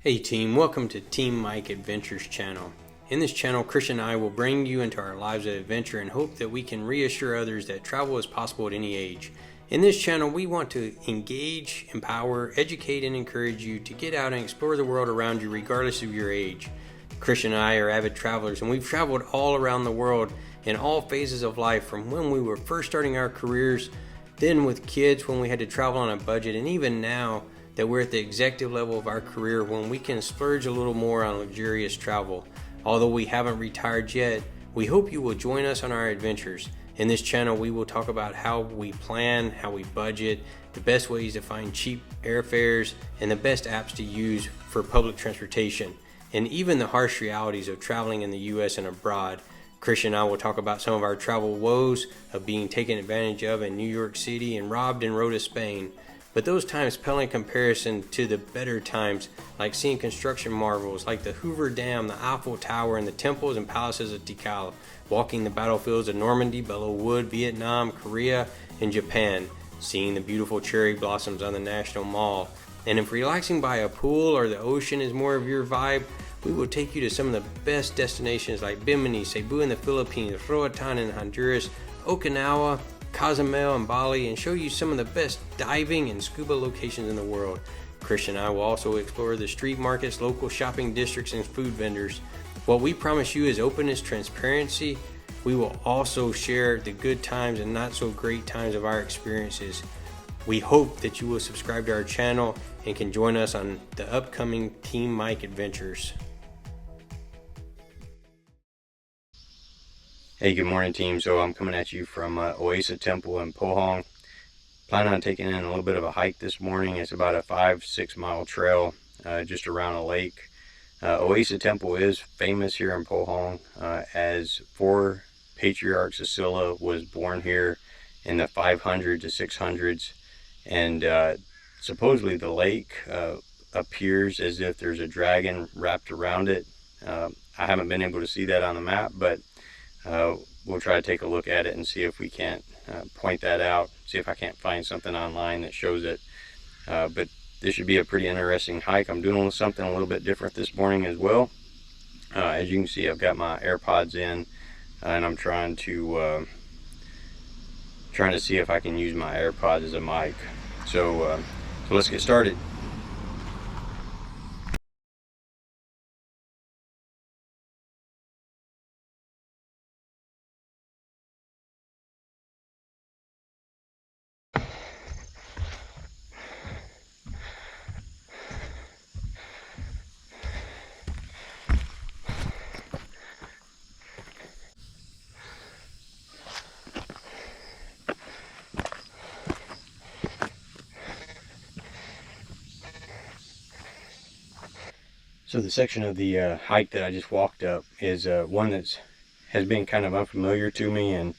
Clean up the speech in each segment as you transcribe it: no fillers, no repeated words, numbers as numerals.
Hey team, welcome to Team Mike Adventures channel. In this channel, Christian and I will bring you into our lives of adventure and hope that we can reassure others that travel is possible at any age. In this channel, we want to engage, empower, educate, and encourage you to get out and explore the world around you regardless of your age. Christian and I are avid travelers, and we've traveled all around the world in all phases of life, from when we were first starting our careers, then with kids when we had to travel on a budget, and even now that we're at the executive level of our career when we can splurge a little more on luxurious travel. Although we haven't retired yet, we hope you will join us on our adventures. In this channel, we will talk about how we plan, how we budget, the best ways to find cheap airfares, and the best apps to use for public transportation, and even the harsh realities of traveling in the US and abroad. Christian and I will talk about some of our travel woes of being taken advantage of in New York City and robbed in Rota, Spain. But those times pale in comparison to the better times, like seeing construction marvels like the Hoover Dam, the Eiffel Tower, and the temples and palaces of Tikal, walking the battlefields of Normandy, Belleau Wood, Vietnam, Korea, and Japan, seeing the beautiful cherry blossoms on the National Mall. And if relaxing by a pool or the ocean is more of your vibe, we will take you to some of the best destinations like Bimini, Cebu in the Philippines, Roatan in Honduras, Okinawa, Cozumel and Bali, and show you some of the best diving and scuba locations in the world. Christian and I will also explore the street markets, local shopping districts, and food vendors. What we promise you is openness, transparency. We will also share the good times and not so great times of our experiences. We hope that you will subscribe to our channel and can join us on the upcoming Team Mike adventures. Hey, good morning team. So I'm coming at you from Oeosa Temple in Pohang. Planning on taking in a little bit of a hike this morning. It's about a 5-6 mile trail just around a lake. Oeosa Temple is famous here in Pohang as 4 patriarchs of Silla was born here in the 500 to 600s, and supposedly the lake appears as if there's a dragon wrapped around it. I haven't been able to see that on the map, but we'll try to take a look at it and see if we can't point that out, see if I can't find something online that shows it. But this should be a pretty interesting hike. I'm doing something a little bit different this morning as well. As you can see, I've got my AirPods in, and I'm trying to see if I can use my AirPods as a mic. So let's get started. So the section of the hike that I just walked up is one that has been kind of unfamiliar to me, and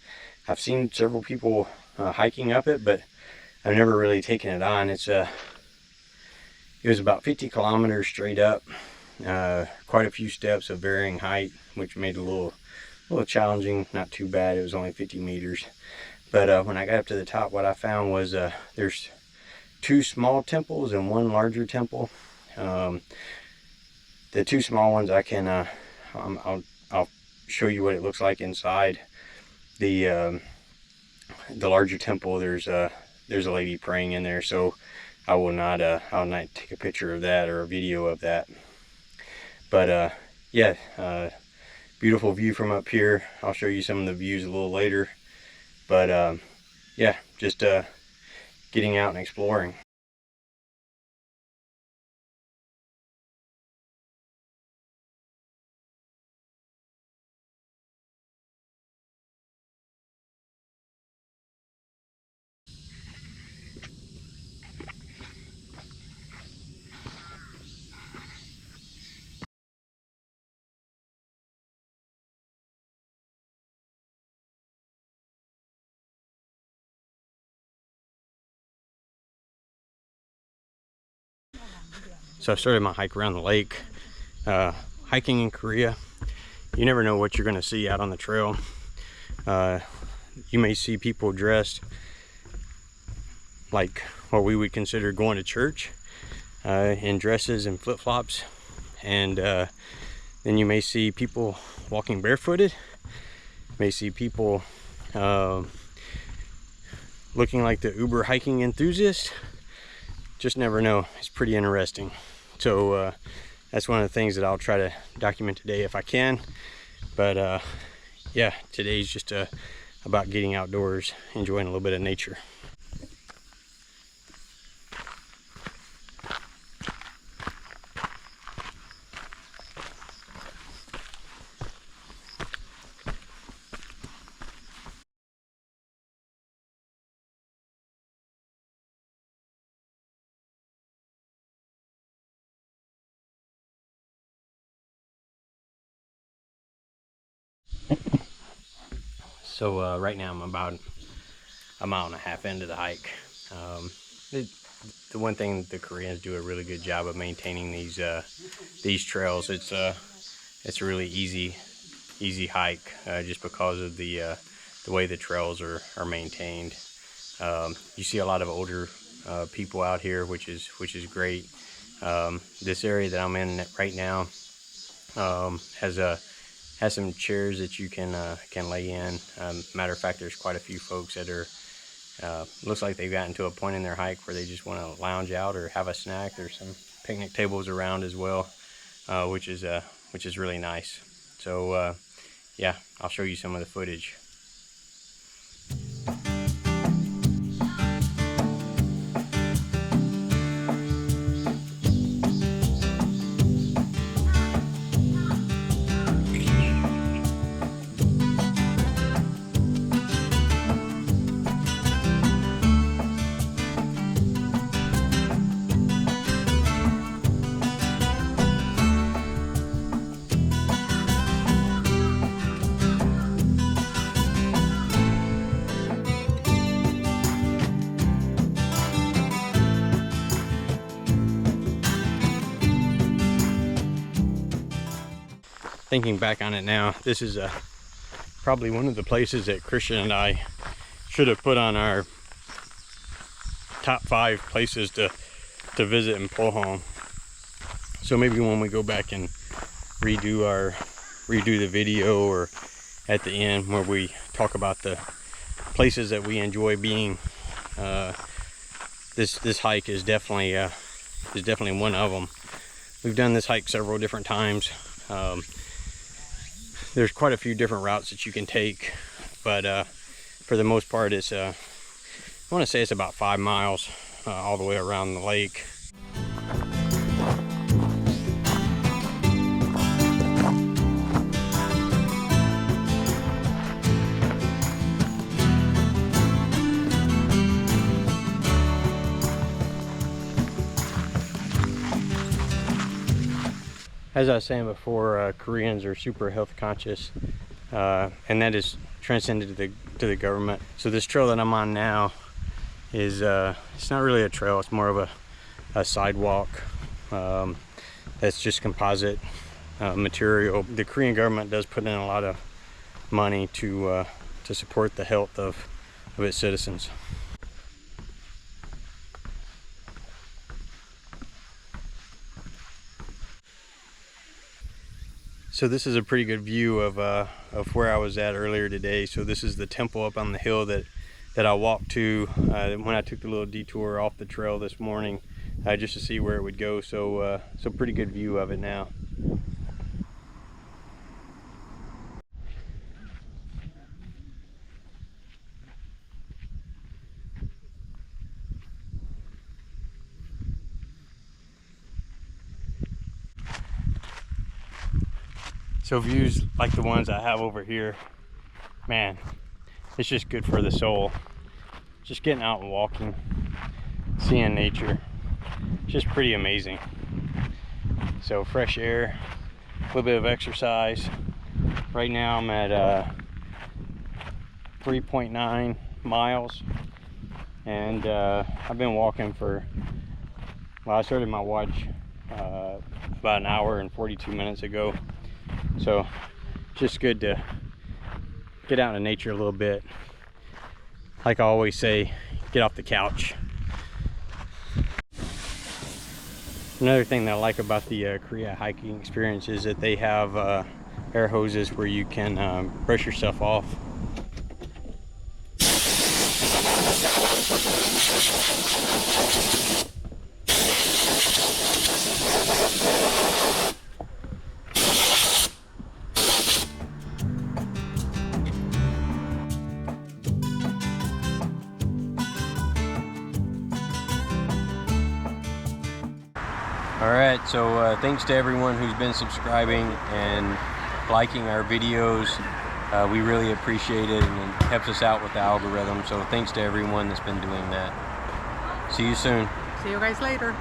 I've seen several people hiking up it, but I've never really taken it on. It was about 50 kilometers straight up, quite a few steps of varying height, which made it a little challenging. Not too bad. It was only 50 meters, but when I got up to the top, what I found was there's 2 small temples and 1 larger temple. The 2 small ones, I can I'll show you what it looks like inside. The larger temple, there's a lady praying in there, so I'll not take a picture of that or a video of that. But yeah, beautiful view from up here. I'll show you some of the views a little later. But yeah, just getting out and exploring. So I started my hike around the lake. Hiking in Korea, you never know what you're going to see out on the trail. You may see people dressed like what we would consider going to church. in dresses and flip-flops, and then you may see people walking barefooted. You may see people looking like the Uber hiking enthusiast. Just never know. It's pretty interesting. So that's one of the things that I'll try to document today if I can. But yeah, today's just about getting outdoors, enjoying a little bit of nature. So right now I'm about a mile and a half into the hike. The one thing the Koreans do a really good job of maintaining these trails. It's a really easy hike just because of the way the trails are maintained. You see a lot of older people out here, which is great. This area that I'm in right now has some chairs that you can lay in. Matter of fact, there's quite a few folks that are looks like they've gotten to a point in their hike where they just want to lounge out or have a snack. There's some picnic tables around as well, which is really nice. So yeah, I'll show you some of the footage. Thinking back on it now, this is probably one of the places that Christian and I should have put on our top 5 places to visit in Pohang. So maybe when we go back and redo the video, or at the end where we talk about the places that we enjoy being, this hike is definitely one of them. We've done this hike several different times. There's quite a few different routes that you can take, but for the most part, it's I want to say it's about 5 miles all the way around the lake. As I was saying before, Koreans are super health conscious, and that is transcended to the government. So this trail that I'm on now is it's not really a trail, it's more of a sidewalk that's just composite material. The Korean government does put in a lot of money to support the health of its citizens. So this is a pretty good view of where I was at earlier today. So this is the temple up on the hill that I walked to when I took the little detour off the trail this morning, just to see where it would go. So pretty good view of it now. So views like the ones I have over here, man, it's just good for the soul. Just getting out and walking, seeing nature, just pretty amazing. So fresh air, a little bit of exercise. Right now I'm at 3.9 miles, and I've been walking for, well, I started my watch about an hour and 42 minutes ago. So just good to get out in nature a little bit. Like I always say, get off the couch. Another thing that I like about the Korea hiking experience is that they have air hoses where you can brush yourself off. Alright, so thanks to everyone who's been subscribing and liking our videos. We really appreciate it, and it helps us out with the algorithm. So thanks to everyone that's been doing that. See you soon. See you guys later.